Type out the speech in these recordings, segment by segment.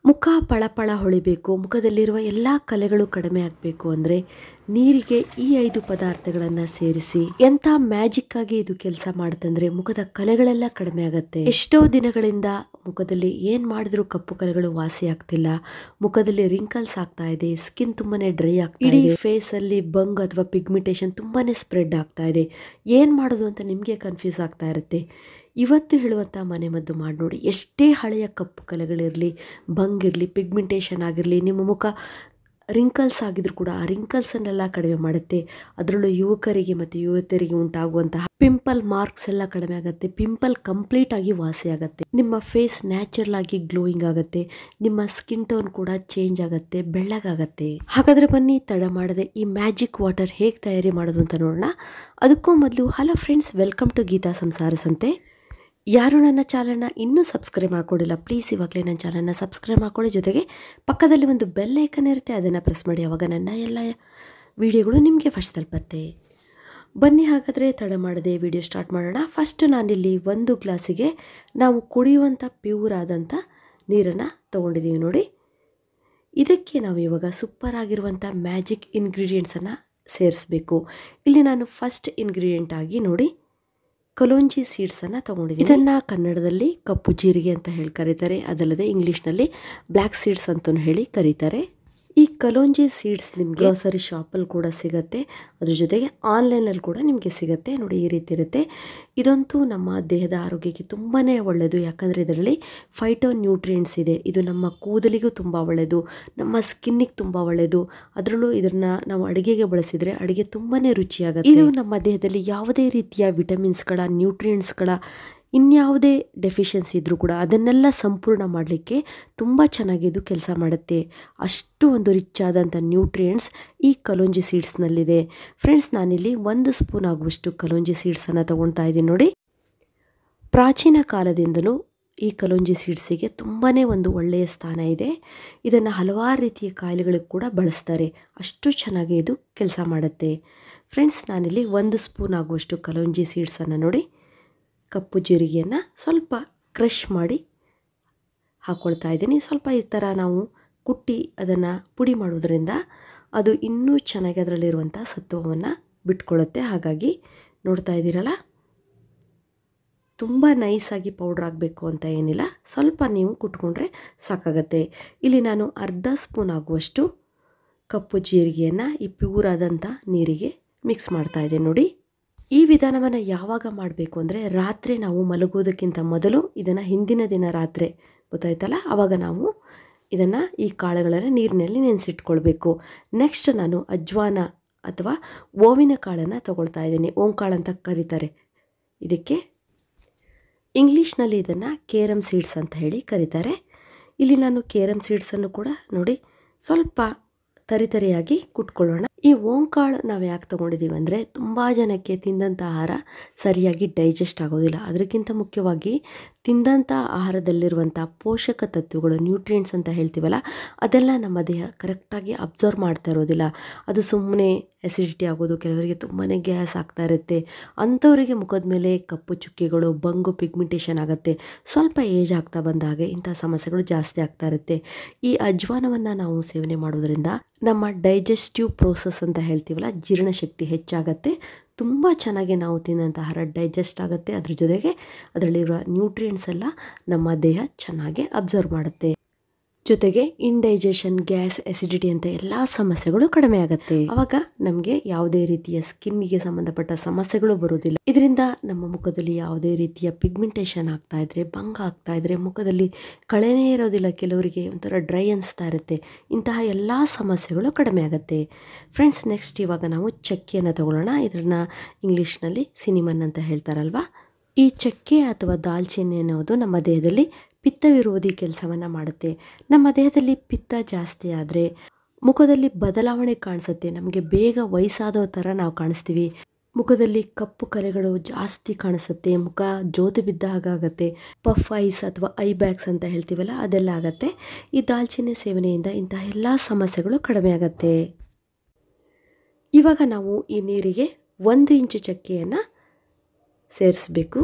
ಮುಖ ಪಳಪಳ ಹೊಳಿಬೇಕು, ಮುಖದಲ್ಲಿರುವ ಎಲ್ಲ ಕಲೆಗಳು ಕಡಿಮೆ ಆಗಬೇಕು ಅಂದರೆ ನೀರಿಗೆ ಈ 5 ಪದಾರ್ಥಗಳನ್ನು ಸೇರಿಸಿ. ಎಂಥ ಮ್ಯಾಜಿಕ್ ಆಗಿ ಇದು ಕೆಲಸ ಮಾಡುತ್ತಂದ್ರೆ ಮುಖದ ಕಲೆಗಳೆಲ್ಲ ಕಡಿಮೆ ಆಗುತ್ತೆ. ಎಷ್ಟೋ ದಿನಗಳಿಂದ ಮುಖದಲ್ಲಿ ಏನು ಮಾಡಿದ್ರೂ ಕಪ್ಪು ಕಲೆಗಳು ವಾಸಿ ಆಗ್ತಿಲ್ಲ, ಮುಖದಲ್ಲಿ ರಿಂಕಲ್ಸ್ ಆಗ್ತಾ ಇದೆ, ಸ್ಕಿನ್ ತುಂಬಾನೇ ಡ್ರೈ ಆಗ್ತಾ ಇದೆ, ಫೇಸ್ ಅಲ್ಲಿ ಬಂಗ್ ಅಥವಾ ಪಿಗ್ಮೆಂಟೇಷನ್ ತುಂಬಾನೇ ಸ್ಪ್ರೆಡ್ ಆಗ್ತಾ ಇದೆ. ಏನು ಮಾಡೋದು ಅಂತ ನಿಮಗೆ ಕನ್ಫ್ಯೂಸ್ ಆಗ್ತಾ ಇರುತ್ತೆ. ಇವತ್ತು ಹೇಳುವಂಥ ಮನೆಮದ್ದು ಮಾಡಿ ನೋಡಿ. ಎಷ್ಟೇ ಹಳೆಯ ಕಪ್ಪು ಕಲೆಗಳಿರಲಿ, ಬಂಗಿರಲಿ, ಪಿಗ್ಮೆಂಟೇಷನ್ ಆಗಿರಲಿ, ನಿಮ್ಮ ಮುಖ ರಿಂಕಲ್ಸ್ ಆಗಿದ್ರು ಕೂಡ ಆ ರಿಂಕಲ್ಸನ್ನೆಲ್ಲ ಕಡಿಮೆ ಮಾಡುತ್ತೆ. ಅದರಲ್ಲೂ ಯುವಕರಿಗೆ ಮತ್ತು ಯುವತಿಯರಿಗೆ ಉಂಟಾಗುವಂತಹ ಪಿಂಪಲ್ ಮಾರ್ಕ್ಸ್ ಎಲ್ಲ ಕಡಿಮೆ ಆಗುತ್ತೆ. ಪಿಂಪಲ್ ಕಂಪ್ಲೀಟ್ ಆಗಿ ವಾಸಿ ಆಗುತ್ತೆ. ನಿಮ್ಮ ಫೇಸ್ ನ್ಯಾಚುರಲ್ ಆಗಿ ಗ್ಲೋಯಿಂಗ್ ಆಗುತ್ತೆ. ನಿಮ್ಮ ಸ್ಕಿನ್ ಟೋನ್ ಕೂಡ ಚೇಂಜ್ ಆಗುತ್ತೆ, ಬೆಳ್ಳಗಾಗತ್ತೆ. ಹಾಗಾದ್ರೆ ಬನ್ನಿ ತಡ ಮಾಡದೆ ಈ ಮ್ಯಾಜಿಕ್ ವಾಟರ್ ಹೇಗೆ ತಯಾರಿ ಮಾಡೋದು ಅಂತ ನೋಡೋಣ. ಅದಕ್ಕೂ ಮೊದಲು hello friends, welcome to Geetha Samsara Sante. ಯಾರು ನನ್ನ ಚಾನಲ್ನ ಇನ್ನೂ ಸಬ್ಸ್ಕ್ರೈಬ್ ಮಾಡ್ಕೊಂಡಿಲ್ಲ, ಪ್ಲೀಸ್ ಇವಾಗಲೇ ನನ್ನ ಚಾನಲ್ನ ಸಬ್ಸ್ಕ್ರೈಬ್ ಮಾಡ್ಕೊಳ್ಳಿ. ಜೊತೆಗೆ ಪಕ್ಕದಲ್ಲಿ ಒಂದು ಬೆಲ್ ಐಕನ್ ಇರುತ್ತೆ, ಅದನ್ನು ಪ್ರೆಸ್ ಮಾಡಿ. ಆವಾಗ ನನ್ನ ಎಲ್ಲ ವಿಡಿಯೋಗಳು ನಿಮಗೆ ಫಸ್ಟ್ ತಲುಪತ್ತೆ. ಬನ್ನಿ ಹಾಗಾದರೆ ತಡ ಮಾಡದೆ ವಿಡಿಯೋ ಸ್ಟಾರ್ಟ್ ಮಾಡೋಣ. ಫಸ್ಟ್ ನಾನಿಲ್ಲಿ 1 ಗ್ಲಾಸಿಗೆ ನಾವು ಕುಡಿಯುವಂಥ ಪ್ಯೂರ್ ಆದಂಥ ನೀರನ್ನು ತೊಗೊಂಡಿದ್ದೀವಿ ನೋಡಿ. ಇದಕ್ಕೆ ನಾವು ಇವಾಗ ಸೂಪರ್ ಆಗಿರುವಂಥ ಮ್ಯಾಜಿಕ್ ಇಂಗ್ರೀಡಿಯೆಂಟ್ಸನ್ನು ಸೇರಿಸಬೇಕು. ಇಲ್ಲಿ ನಾನು ಫಸ್ಟ್ ಇಂಗ್ರೀಡಿಯೆಂಟ್ ಆಗಿ ನೋಡಿ ಕಲೋಂಜಿ ಸೀಡ್ಸನ್ನು ತೊಗೊಂಡಿದ್ದೀನಿ. ಇದನ್ನು ಕನ್ನಡದಲ್ಲಿ ಕಪ್ಪು ಜೀರಿಗೆ ಅಂತ ಹೇಳಿ ಕರೀತಾರೆ, ಅದಲ್ಲದೆ ಇಂಗ್ಲೀಷ್ನಲ್ಲಿ ಬ್ಲ್ಯಾಕ್ ಸೀಡ್ಸ್ ಅಂತಲೂ ಹೇಳಿ ಕರೀತಾರೆ. ಈ ಕಲೋಂಜಿ ಸೀಡ್ಸ್ ನಿಮಗೆ ಗ್ರೋಸರಿ ಶಾಪಲ್ಲಿ ಕೂಡ ಸಿಗುತ್ತೆ, ಅದ್ರ ಜೊತೆಗೆ ಆನ್ಲೈನಲ್ಲಿ ಕೂಡ ನಿಮಗೆ ಸಿಗುತ್ತೆ ನೋಡಿ. ಈ ರೀತಿ ಇರುತ್ತೆ. ಇದಂತೂ ನಮ್ಮ ದೇಹದ ಆರೋಗ್ಯಕ್ಕೆ ತುಂಬಾ ಒಳ್ಳೆಯದು, ಯಾಕಂದರೆ ಇದರಲ್ಲಿ ಫೈಟೋ ನ್ಯೂಟ್ರಿಯೆಂಟ್ಸ್ ಇದೆ. ಇದು ನಮ್ಮ ಕೂದಲಿಗೂ ತುಂಬ ಒಳ್ಳೆಯದು, ನಮ್ಮ ಸ್ಕಿನ್ನಿಗೆ ತುಂಬ ಒಳ್ಳೆಯದು. ಅದರಲ್ಲೂ ಇದನ್ನು ನಾವು ಅಡುಗೆಗೆ ಬಳಸಿದರೆ ಅಡುಗೆ ತುಂಬಾ ರುಚಿಯಾಗುತ್ತೆ. ಇದು ನಮ್ಮ ದೇಹದಲ್ಲಿ ಯಾವುದೇ ರೀತಿಯ ವಿಟಮಿನ್ಸ್ಗಳ, ನ್ಯೂಟ್ರಿಯೆಂಟ್ಸ್ಗಳ, ಇನ್ಯಾವುದೇ ಡೆಫಿಷಿಯನ್ಸಿ ಇದ್ದರೂ ಕೂಡ ಅದನ್ನೆಲ್ಲ ಸಂಪೂರ್ಣ ಮಾಡಲಿಕ್ಕೆ ತುಂಬ ಚೆನ್ನಾಗಿ ಇದು ಕೆಲಸ ಮಾಡುತ್ತೆ. ಅಷ್ಟು ಒಂದು ರಿಚ್ ಆದಂಥ ನ್ಯೂಟ್ರಿಯೆಂಟ್ಸ್ ಈ ಕಲೋಂಜಿ ಸೀಡ್ಸ್ನಲ್ಲಿದೆ. ಫ್ರೆಂಡ್ಸ್, ನಾನಿಲ್ಲಿ 1 ಸ್ಪೂನ್ ಆಗುವಷ್ಟು ಕಲೋಂಜಿ ಸೀಡ್ಸನ್ನು ತೊಗೊಳ್ತಾ ಇದ್ದೀನಿ ನೋಡಿ. ಪ್ರಾಚೀನ ಕಾಲದಿಂದಲೂ ಈ ಕಲೋಂಜಿ ಸೀಡ್ಸಿಗೆ ತುಂಬಾ ಒಂದು ಒಳ್ಳೆಯ ಸ್ಥಾನ ಇದೆ. ಇದನ್ನು ಹಲವಾರು ರೀತಿಯ ಕಾಯಿಲೆಗಳಿಗೆ ಕೂಡ ಬಳಸ್ತಾರೆ, ಅಷ್ಟು ಚೆನ್ನಾಗಿ ಇದು ಕೆಲಸ ಮಾಡುತ್ತೆ. ಫ್ರೆಂಡ್ಸ್, ನಾನಿಲ್ಲಿ 1 ಸ್ಪೂನ್ ಆಗುವಷ್ಟು ಕಲೋಂಜಿ ಸೀಡ್ಸನ್ನು ನೋಡಿ, ಕಪ್ಪು ಜೀರಿಗೆಯನ್ನು ಸ್ವಲ್ಪ ಕ್ರಷ್ ಮಾಡಿ ಹಾಕ್ಕೊಳ್ತಾ ಇದ್ದೀನಿ. ಸ್ವಲ್ಪ ಈ ಥರ ನಾವು ಕುಟ್ಟಿ ಅದನ್ನು ಪುಡಿ ಮಾಡೋದ್ರಿಂದ ಅದು ಇನ್ನೂ ಚೆನ್ನಾಗಿ ಅದರಲ್ಲಿರುವಂಥ ಸತ್ವವನ್ನು ಬಿಟ್ಕೊಳ್ಳುತ್ತೆ. ಹಾಗಾಗಿ ನೋಡ್ತಾ ಇದ್ದೀರಲ್ಲ, ತುಂಬ ನೈಸಾಗಿ ಪೌಡ್ರ್ ಆಗಬೇಕು ಅಂತ ಏನಿಲ್ಲ, ಸ್ವಲ್ಪ ನೀವು ಕುಟ್ಕೊಂಡ್ರೆ ಸಾಕಾಗತ್ತೆ. ಇಲ್ಲಿ ನಾನು ಅರ್ಧ ಸ್ಪೂನ್ ಆಗುವಷ್ಟು ಕಪ್ಪು ಜೀರಿಗೆಯನ್ನು ಈ ಪ್ಯೂರ್ ಆದಂಥ ನೀರಿಗೆ ಮಿಕ್ಸ್ ಮಾಡ್ತಾ ಇದ್ದೀನಿ ನೋಡಿ. ಈ ವಿಧಾನವನ್ನು ಯಾವಾಗ ಮಾಡಬೇಕು ಅಂದರೆ ರಾತ್ರಿ ನಾವು ಮಲಗುವುದಕ್ಕಿಂತ ಮೊದಲು ಇದನ್ನು ಹಿಂದಿನ ದಿನ ರಾತ್ರಿ ಗೊತ್ತಾಯ್ತಲ್ಲ, ಆವಾಗ ನಾವು ಇದನ್ನು ಈ ಕಾಳುಗಳನ್ನು ನೀರಿನಲ್ಲಿ ನೆನೆಸಿಟ್ಕೊಳ್ಬೇಕು. ನೆಕ್ಸ್ಟ್ ನಾನು ಅಜ್ವಾನ ಅಥವಾ ಓವಿನ ಕಾಳನ್ನು ತೊಗೊಳ್ತಾ ಇದ್ದೀನಿ. ಓಂಕಾಳು ಅಂತ ಕರೀತಾರೆ ಇದಕ್ಕೆ. ಇಂಗ್ಲೀಷ್ನಲ್ಲಿ ಇದನ್ನು ಕೇರಮ್ ಸೀಡ್ಸ್ ಅಂತ ಹೇಳಿ ಕರೀತಾರೆ. ಇಲ್ಲಿ ನಾನು ಕೇರಮ್ ಸೀಡ್ಸನ್ನು ಕೂಡ ನೋಡಿ ಸ್ವಲ್ಪ ತರಿತರಿಯಾಗಿ ಕುಟ್ಕೊಳ್ಳೋಣ. ಈ ಓಂಕಾಳು ನಾವು ಯಾಕೆ ತೊಗೊಂಡಿದ್ದೀವಿ ಅಂದರೆ ತುಂಬ ಜನಕ್ಕೆ ತಿಂದಂಥ ಆಹಾರ ಸರಿಯಾಗಿ ಡೈಜೆಸ್ಟ್ ಆಗೋದಿಲ್ಲ. ಅದಕ್ಕಿಂತ ಮುಖ್ಯವಾಗಿ ತಿಂದಂಥ ಆಹಾರದಲ್ಲಿರುವಂಥ ಪೋಷಕ ತತ್ವಗಳು, ನ್ಯೂಟ್ರಿಯೆಂಟ್ಸ್ ಅಂತ ಹೇಳ್ತೀವಲ್ಲ, ಅದೆಲ್ಲ ನಮ್ಮ ದೇಹ ಕರೆಕ್ಟಾಗಿ ಅಬ್ಸರ್ವ್ ಮಾಡ್ತಾ ಇರೋದಿಲ್ಲ. ಅದು ಸುಮ್ಮನೆ ಎಸಿಡಿಟಿ ಆಗೋದು, ಕೆಲವರಿಗೆ ತುಂಬಾ ಗ್ಯಾಸ್ ಆಗ್ತಾ ಇರುತ್ತೆ. ಅಂಥವರಿಗೆ ಮುಖದ ಮೇಲೆ ಕಪ್ಪು ಚುಕ್ಕೆಗಳು, ಬಂಗು, ಪಿಗ್ಮೆಂಟೇಷನ್ ಆಗುತ್ತೆ. ಸ್ವಲ್ಪ ಏಜ್ ಆಗ್ತಾ ಬಂದ ಹಾಗೆ ಇಂಥ ಸಮಸ್ಯೆಗಳು ಜಾಸ್ತಿ ಆಗ್ತಾ ಇರುತ್ತೆ. ಈ ಅಜ್ವಾನವನ್ನು ನಾವು ಸೇವನೆ ಮಾಡೋದ್ರಿಂದ ನಮ್ಮ ಡೈಜೆಸ್ಟಿವ್ ಪ್ರೋಸೆಸ್ ಅಂತ ಹೇಳ್ತೀವಲ್ಲ, ಜೀರ್ಣಶಕ್ತಿ ಹೆಚ್ಚಾಗತ್ತೆ. ತುಂಬ ಚೆನ್ನಾಗಿ ನಾವು ತಿನ್ನಂಥ ಆಹಾರ ಡೈಜೆಸ್ಟ್ ಆಗುತ್ತೆ. ಅದ್ರ ಜೊತೆಗೆ ಅದರಲ್ಲಿರುವ ನ್ಯೂಟ್ರಿಯೆಂಟ್ಸ್ ಎಲ್ಲ ನಮ್ಮ ದೇಹ ಚೆನ್ನಾಗಿ ಅಬ್ಸರ್ವ್ ಮಾಡುತ್ತೆ. ಜೊತೆಗೆ ಇಂಡೈಜೆಷನ್, ಗ್ಯಾಸ್, ಎಸಿಡಿಟಿ ಅಂತ ಎಲ್ಲ ಸಮಸ್ಯೆಗಳು ಕಡಿಮೆ ಆಗುತ್ತೆ. ಆವಾಗ ನಮಗೆ ಯಾವುದೇ ರೀತಿಯ ಸ್ಕಿನ್ನಿಗೆ ಸಂಬಂಧಪಟ್ಟ ಸಮಸ್ಯೆಗಳು ಬರೋದಿಲ್ಲ. ಇದರಿಂದ ನಮ್ಮ ಮುಖದಲ್ಲಿ ಯಾವುದೇ ರೀತಿಯ ಪಿಗ್ಮೆಂಟೇಷನ್ ಆಗ್ತಾ ಇದ್ರೆ, ಭಂಗ ಆಗ್ತಾ ಇದ್ರೆ, ಮುಖದಲ್ಲಿ ಕಳೆನೇ ಇರೋದಿಲ್ಲ, ಕೆಲವರಿಗೆ ಒಂಥರ ಡ್ರೈ ಅನಿಸ್ತಾ ಇರುತ್ತೆ, ಇಂತಹ ಎಲ್ಲ ಸಮಸ್ಯೆಗಳು ಕಡಿಮೆ ಆಗುತ್ತೆ. ಫ್ರೆಂಡ್ಸ್, ನೆಕ್ಸ್ಟ್ ಇವಾಗ ನಾವು ಚಕ್ಕೆಯನ್ನು ತಗೊಳ್ಳೋಣ. ಇದನ್ನು ಇಂಗ್ಲೀಷ್ನಲ್ಲಿ ಸಿನಿಮನ್ ಅಂತ ಹೇಳ್ತಾರಲ್ವ. ಈ ಚಕ್ಕೆ ಅಥವಾ ದಾಲ್ಚಿನ್ನಿ ಅನ್ನೋದು ನಮ್ಮ ದೇಹದಲ್ಲಿ ಪಿತ್ತ ವಿರೋಧಿ ಕೆಲಸವನ್ನು ಮಾಡುತ್ತೆ. ನಮ್ಮ ದೇಹದಲ್ಲಿ ಪಿತ್ತ ಜಾಸ್ತಿ ಆದರೆ ಮುಖದಲ್ಲಿ ಬದಲಾವಣೆ ಕಾಣಿಸುತ್ತೆ. ನಮಗೆ ಬೇಗ ವಯಸ್ಸಾದೋ ಥರ ನಾವು ಕಾಣಿಸ್ತೀವಿ. ಮುಖದಲ್ಲಿ ಕಪ್ಪು ಕಲೆಗಳು ಜಾಸ್ತಿ ಕಾಣಿಸುತ್ತೆ, ಮುಖ ಜೋತು ಬಿದ್ದ ಹಾಗಾಗತ್ತೆ, ಪಫ್ ಐಸ್ ಅಥವಾ ಐ ಬ್ಯಾಗ್ಸ್ ಅಂತ ಹೇಳ್ತೀವಲ್ಲ, ಅದೆಲ್ಲ ಆಗತ್ತೆ. ಈ ದಾಲ್ಚಿನ್ನಿ ಸೇವನೆಯಿಂದ ಇಂತಹ ಎಲ್ಲ ಸಮಸ್ಯೆಗಳು ಕಡಿಮೆ ಆಗತ್ತೆ. ಇವಾಗ ನಾವು ಈ ನೀರಿಗೆ 1 ಇಂಚು ಚಕ್ಕೆಯನ್ನು ಸೇರಿಸಬೇಕು.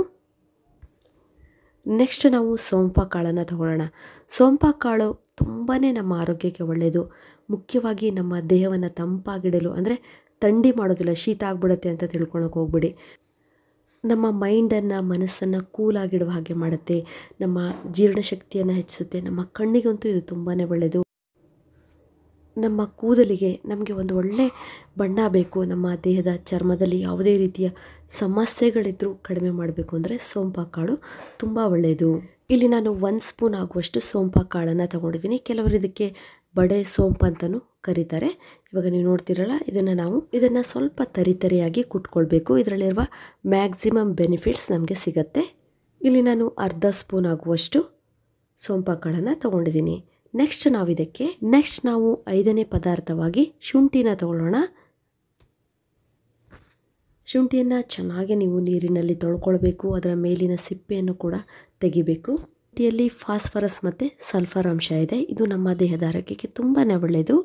ನೆಕ್ಸ್ಟ್ ನಾವು ಸೋಂಪ ಕಾಳನ್ನು ತಗೊಳ್ಳೋಣ. ಸೋಂಪ ಕಾಳು ತುಂಬಾ ನಮ್ಮ ಆರೋಗ್ಯಕ್ಕೆ ಒಳ್ಳೆಯದು. ಮುಖ್ಯವಾಗಿ ನಮ್ಮ ದೇಹವನ್ನು ತಂಪಾಗಿಡಲು, ಅಂದರೆ ಥಂಡಿ ಮಾಡೋದಿಲ್ಲ, ಶೀತ ಆಗಿಬಿಡುತ್ತೆ ಅಂತ ತಿಳ್ಕೊಳಕ್ಕೆ ಹೋಗ್ಬಿಡಿ. ನಮ್ಮ ಮೈಂಡನ್ನು, ಮನಸ್ಸನ್ನು ಕೂಲಾಗಿಡುವ ಹಾಗೆ ಮಾಡುತ್ತೆ, ನಮ್ಮ ಜೀರ್ಣಶಕ್ತಿಯನ್ನು ಹೆಚ್ಚಿಸುತ್ತೆ. ನಮ್ಮ ಕಣ್ಣಿಗಂತೂ ಇದು ತುಂಬಾ ಒಳ್ಳೆಯದು. ನಮ್ಮ ಕೂದಲಿಗೆ ನಮಗೆ ಒಂದು ಒಳ್ಳೆ ಬಣ್ಣ ಬೇಕು, ನಮ್ಮ ದೇಹದ ಚರ್ಮದಲ್ಲಿ ಯಾವುದೇ ರೀತಿಯ ಸಮಸ್ಯೆಗಳಿದ್ದರೂ ಕಡಿಮೆ ಮಾಡಬೇಕು ಅಂದರೆ ಸೋಂಪ ಕಾಳು ತುಂಬ ಒಳ್ಳೆಯದು. ಇಲ್ಲಿ ನಾನು 1 ಸ್ಪೂನ್ ಆಗುವಷ್ಟು ಸೋಂಪ ಕಾಳನ್ನು ತಗೊಂಡಿದ್ದೀನಿ. ಕೆಲವರು ಇದಕ್ಕೆ ಬಡೆ ಸೋಂಪು ಅಂತಲೂ ಕರೀತಾರೆ. ಇವಾಗ ನೀವು ನೋಡ್ತಿರಲ್ಲ, ಇದನ್ನು ಸ್ವಲ್ಪ ತರಿಯಾಗಿ ಕುಟ್ಕೊಳ್ಬೇಕು. ಇದರಲ್ಲಿರುವ ಮ್ಯಾಕ್ಸಿಮಮ್ ಬೆನಿಫಿಟ್ಸ್ ನಮಗೆ ಸಿಗತ್ತೆ. ಇಲ್ಲಿ ನಾನು ಅರ್ಧ ಸ್ಪೂನ್ ಆಗುವಷ್ಟು ಸೋಂಪ ಕಾಳನ್ನು ತಗೊಂಡಿದ್ದೀನಿ. ನೆಕ್ಸ್ಟ್ ನಾವು 5ನೇ ಪದಾರ್ಥವಾಗಿ ಶುಂಠಿನ ತಗೊಳ್ಳೋಣ. ಶುಂಠಿಯನ್ನು ಚೆನ್ನಾಗಿ ನೀವು ನೀರಿನಲ್ಲಿ ತೊಳ್ಕೊಳ್ಬೇಕು. ಅದರ ಮೇಲಿನ ಸಿಪ್ಪೆಯನ್ನು ಕೂಡ ತೆಗಿಬೇಕು. ಶುಂಠಿಯಲ್ಲಿ ಫಾಸ್ಫರಸ್ ಮತ್ತು ಸಲ್ಫರ್ ಅಂಶ ಇದೆ. ಇದು ನಮ್ಮ ದೇಹದ ಆರೋಗ್ಯಕ್ಕೆ ತುಂಬಾ ಒಳ್ಳೆಯದು.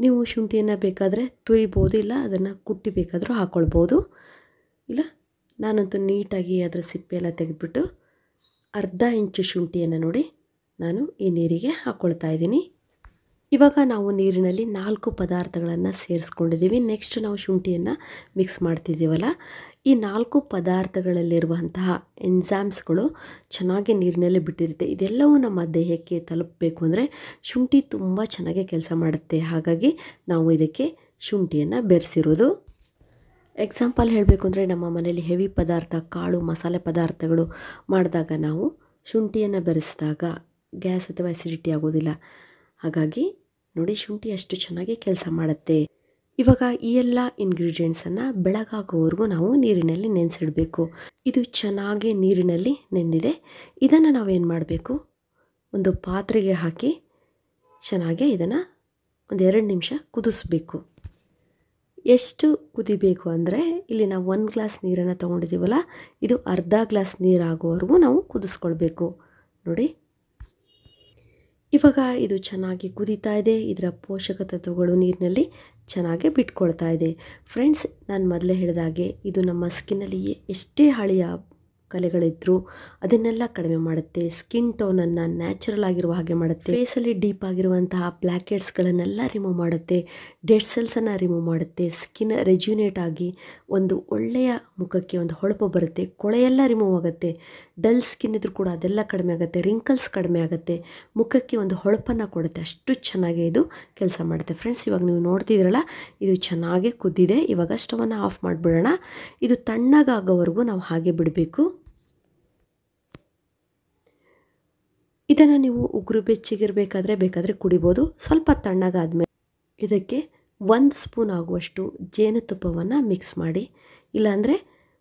ನೀವು ಶುಂಠಿಯನ್ನು ಬೇಕಾದರೆ ತುರಿಬೋದು, ಇಲ್ಲ ಅದನ್ನು ಕುಟ್ಟಿ ಬೇಕಾದರೂ ಹಾಕ್ಕೊಳ್ಬೋದು. ಇಲ್ಲ, ನಾನಂತೂ ನೀಟಾಗಿ ಅದರ ಸಿಪ್ಪೆ ಎಲ್ಲ ತೆಗೆದುಬಿಟ್ಟು ಅರ್ಧ ಇಂಚು ಶುಂಠಿಯನ್ನು ನೋಡಿ ನಾನು ಈ ನೀರಿಗೆ ಹಾಕ್ಕೊಳ್ತಾ ಇದ್ದೀನಿ. ಇವಾಗ ನಾವು ನೀರಿನಲ್ಲಿ 4 ಪದಾರ್ಥಗಳನ್ನು ಸೇರಿಸ್ಕೊಂಡಿದ್ದೀವಿ. ನೆಕ್ಸ್ಟ್ ನಾವು ಶುಂಠಿಯನ್ನು ಮಿಕ್ಸ್ ಮಾಡ್ತಿದ್ದೀವಲ್ಲ, ಈ 4 ಪದಾರ್ಥಗಳಲ್ಲಿರುವಂತಹ ಎನ್ಝೈಮ್ಸ್ಗಳು ಚೆನ್ನಾಗಿ ನೀರಿನಲ್ಲಿ ಬಿಟ್ಟಿರುತ್ತೆ. ಇದೆಲ್ಲವೂ ನಮ್ಮ ದೇಹಕ್ಕೆ ತಲುಪಬೇಕು ಅಂದರೆ ಶುಂಠಿ ತುಂಬ ಚೆನ್ನಾಗಿ ಕೆಲಸ ಮಾಡುತ್ತೆ. ಹಾಗಾಗಿ ನಾವು ಇದಕ್ಕೆ ಶುಂಠಿಯನ್ನು ಬೆರೆಸಿರೋದು. ಎಕ್ಸಾಂಪಲ್ ಹೇಳಬೇಕು ಅಂದರೆ, ನಮ್ಮ ಮನೆಯಲ್ಲಿ ಹೆವಿ ಪದಾರ್ಥ, ಕಾಳು ಮಸಾಲೆ ಪದಾರ್ಥಗಳು ಮಾಡಿದಾಗ ನಾವು ಶುಂಠಿಯನ್ನು ಬೆರೆಸಿದಾಗ ಗ್ಯಾಸ್ ಅಥವಾ ಅಸಿಡಿಟಿ ಆಗೋದಿಲ್ಲ. ಹಾಗಾಗಿ ನೋಡಿ, ಶುಂಠಿ ಅಷ್ಟು ಚೆನ್ನಾಗಿ ಕೆಲಸ ಮಾಡುತ್ತೆ. ಇವಾಗ ಈ ಎಲ್ಲ ಇಂಗ್ರೀಡಿಯೆಂಟ್ಸನ್ನು ಬೆಳಗಾಗೋವರೆಗೂ ನಾವು ನೀರಿನಲ್ಲಿ ನೆನೆಸಿಡಬೇಕು. ಇದು ಚೆನ್ನಾಗಿ ನೀರಿನಲ್ಲಿ ನೆಂದಿದೆ. ಇದನ್ನು ನಾವೇನು ಮಾಡಬೇಕು, ಒಂದು ಪಾತ್ರೆಗೆ ಹಾಕಿ ಚೆನ್ನಾಗಿ ಇದನ್ನು ಒಂದು 2 ನಿಮಿಷ ಕುದಿಸ್ಬೇಕು. ಎಷ್ಟು ಕುದಿಬೇಕು ಅಂದರೆ, ಇಲ್ಲಿ ನಾವು 1 ಗ್ಲಾಸ್ ನೀರನ್ನು ತೊಗೊಂಡಿದ್ದೀವಲ್ಲ, ಇದು ಅರ್ಧ ಗ್ಲಾಸ್ ನೀರಾಗುವವರೆಗೂ ನಾವು ಕುದಿಸ್ಕೊಳ್ಬೇಕು. ನೋಡಿ, ಇವಾಗ ಇದು ಚೆನ್ನಾಗಿ ಕುದೀತಾ ಇದೆ. ಇದರ ಪೋಷಕ ತತ್ವಗಳು ನೀರಿನಲ್ಲಿ ಚೆನ್ನಾಗಿ ಬಿಟ್ಕೊಳ್ತಾ ಇದೆ. ಫ್ರೆಂಡ್ಸ್, ನಾನು ಮೊದಲೇ ಹೇಳಿದಾಗೆ ಇದು ನಮ್ಮ ಸ್ಕಿನ್ನಲ್ಲಿ ಎಷ್ಟೇ ಹಳೆಯ ಕಲೆಗಳಿದ್ದರೂ ಅದನ್ನೆಲ್ಲ ಕಡಿಮೆ ಮಾಡುತ್ತೆ. ಸ್ಕಿನ್ ಟೋನನ್ನು ನ್ಯಾಚುರಲ್ ಆಗಿರುವ ಹಾಗೆ ಮಾಡುತ್ತೆ. ಫೇಸಲ್ಲಿ ಡೀಪ್ ಆಗಿರುವಂತಹ ಬ್ಲ್ಯಾಕ್ ಹೆಡ್ಸ್ಗಳನ್ನೆಲ್ಲ ರಿಮೂವ್ ಮಾಡುತ್ತೆ. ಡೆಡ್ ಸೆಲ್ಸನ್ನು ರಿಮೂವ್ ಮಾಡುತ್ತೆ. ಸ್ಕಿನ್ ರೆಜ್ಯುನೇಟ್ ಆಗಿ ಒಂದು ಒಳ್ಳೆಯ ಮುಖಕ್ಕೆ ಒಂದು ಹೊಳಪು ಬರುತ್ತೆ. ಕೊಳೆಯೆಲ್ಲ ರಿಮೂವ್ ಆಗುತ್ತೆ. ಡಲ್ ಸ್ಕಿನ್ ಇದ್ರೂ ಕೂಡ ಅದೆಲ್ಲ ಕಡಿಮೆ ಆಗುತ್ತೆ. ರಿಂಕಲ್ಸ್ ಕಡಿಮೆ ಆಗುತ್ತೆ. ಮುಖಕ್ಕೆ ಒಂದು ಹೊಳಪನ್ನು ಕೊಡುತ್ತೆ. ಅಷ್ಟು ಚೆನ್ನಾಗಿ ಇದು ಕೆಲಸ ಮಾಡುತ್ತೆ. ಫ್ರೆಂಡ್ಸ್, ಇವಾಗ ನೀವು ನೋಡ್ತಿದ್ದೀರಲ್ಲ, ಇದು ಚೆನ್ನಾಗಿ ಕುದ್ದಿದೆ. ಇವಾಗ ಸ್ಟವನ್ನು ಆಫ್ ಮಾಡಿಬಿಡೋಣ. ಇದು ತಣ್ಣಗಾಗೋವರೆಗೂ ನಾವು ಹಾಗೆ ಬಿಡಬೇಕು. ಇದನ್ನು ನೀವು ಉಗುರು ಬೆಚ್ಚಗಿರಬೇಕಾದ್ರೆ ಬೇಕಾದರೆ ಕುಡಿಬೋದು. ಸ್ವಲ್ಪ ತಣ್ಣಗಾದ್ಮೇಲೆ ಇದಕ್ಕೆ 1 ಸ್ಪೂನ್ ಆಗುವಷ್ಟು ಜೇನುತುಪ್ಪವನ್ನು ಮಿಕ್ಸ್ ಮಾಡಿ, ಇಲ್ಲಾಂದರೆ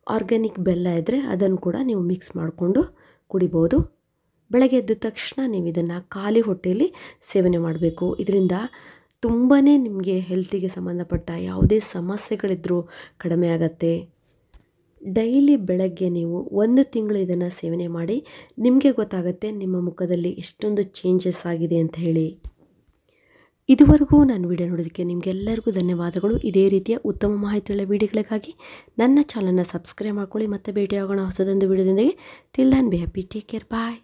ಆರ್ಗ್ಯಾನಿಕ್ ಬೆಲ್ಲ ಇದ್ದರೆ ಅದನ್ನು ಕೂಡ ನೀವು ಮಿಕ್ಸ್ ಮಾಡಿಕೊಂಡು ಕುಡಿಬೋದು. ಬೆಳಗ್ಗೆ ಎದ್ದ ತಕ್ಷಣ ನೀವು ಇದನ್ನು ಖಾಲಿ ಹೊಟ್ಟೆಯಲ್ಲಿ ಸೇವನೆ ಮಾಡಬೇಕು. ಇದರಿಂದ ತುಂಬಾ ನಿಮಗೆ ಹೆಲ್ತಿಗೆ ಸಂಬಂಧಪಟ್ಟ ಯಾವುದೇ ಸಮಸ್ಯೆಗಳಿದ್ದರೂ ಕಡಿಮೆ ಆಗುತ್ತೆ. ಡೈಲಿ ಬೆಳಗ್ಗೆ ನೀವು 1 ತಿಂಗಳು ಇದನ್ನು ಸೇವನೆ ಮಾಡಿ, ನಿಮಗೆ ಗೊತ್ತಾಗುತ್ತೆ ನಿಮ್ಮ ಮುಖದಲ್ಲಿ ಎಷ್ಟೊಂದು ಚೇಂಜಸ್ ಆಗಿದೆ ಅಂತ ಹೇಳಿ. ಇದುವರೆಗೂ ನಾನು ವಿಡಿಯೋ ನೋಡೋದಕ್ಕೆ ನಿಮಗೆಲ್ಲರಿಗೂ ಧನ್ಯವಾದಗಳು. ಇದೇ ರೀತಿಯ ಉತ್ತಮ ಮಾಹಿತಿಯುಳ್ಳ ವಿಡಿಯೋಗಳಿಗಾಗಿ ನನ್ನ ಚಾನಲ್ನ ಸಬ್ಸ್ಕ್ರೈಬ್ ಮಾಡ್ಕೊಳ್ಳಿ. ಮತ್ತೆ ಭೇಟಿಯಾಗೋಣ ಹೊಸದೊಂದು ವಿಡಿಯೋದೊಂದಿಗೆ. Till then be happy, take care, bye.